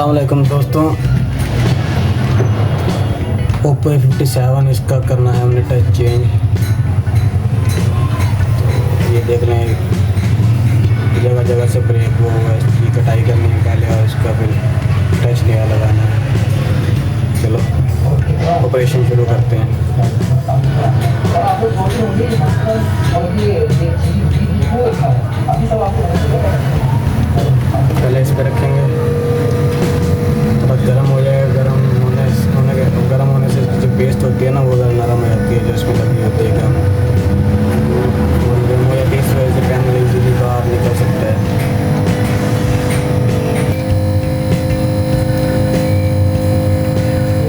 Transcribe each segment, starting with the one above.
अस्सलाम-ओ-अलैकुम दोस्तों, Oppo a57 इसका करना है हमने टच चेंज। तो ये देख लें, जगह जगह से ब्रेक वो होगा, इसकी कटाई करनी है पहले और इसका फिर टच नया लगाना है। चलो ऑपरेशन शुरू करते हैं। पहले इस पर रखेंगे, थोड़ा गर्म हो जाएगा। गर्म होने से जो पेस्ट होती है ना वो नरम हो जाती है, जो इसमें लगी होती है गर्म हो जाती है। इस वजह से पैनल इजीली बाहर निकल सकता है।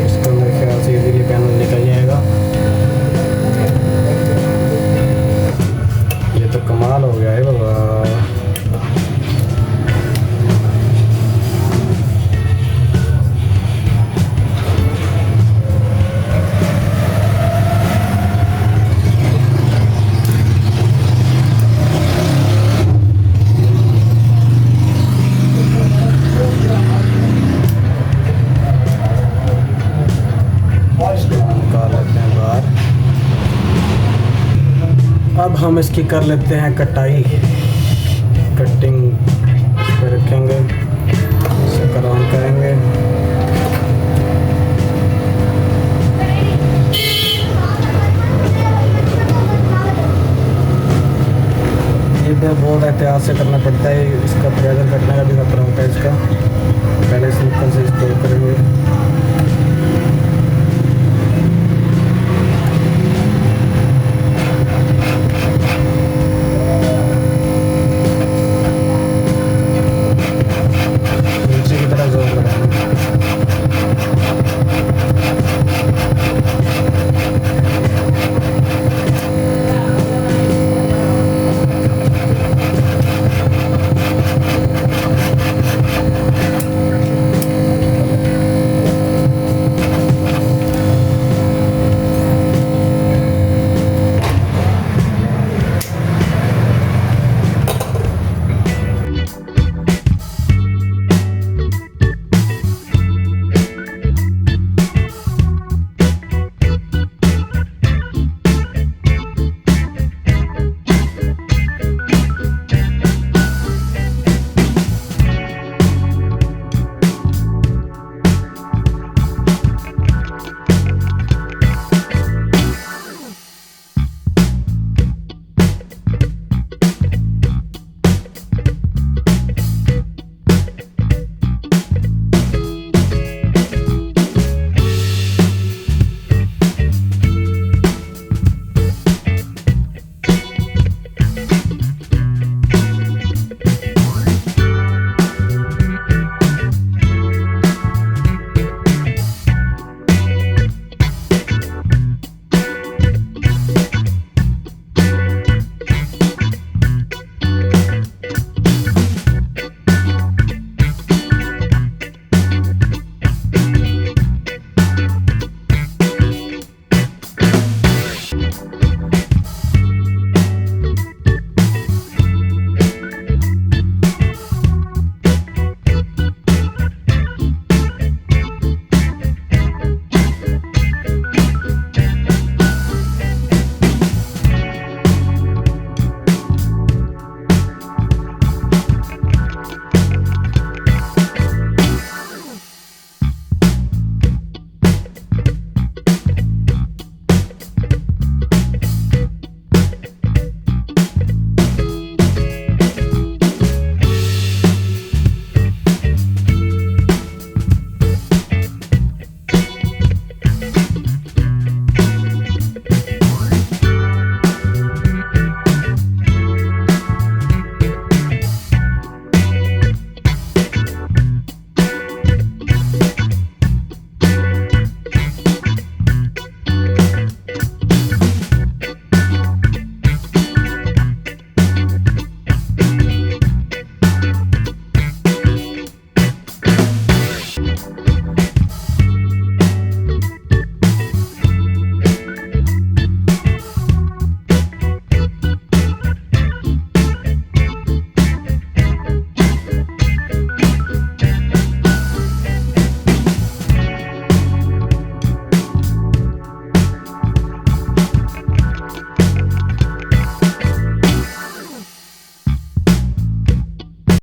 इसको मेरे ख्याल से इजीली पैनल निकल जाएगा। ये तो कमाल हो गया है बाबा। अब हम इसकी कर लेते हैं कटाई। कटिंग इस पर रखेंगे, इसे ऑन करेंगे। ये तो बहुत एहतियात से करना पड़ता है, इसका प्रेशर कटने का भी खतरा होता है इसका। पहले सिंपल से स्टॉप करेंगे।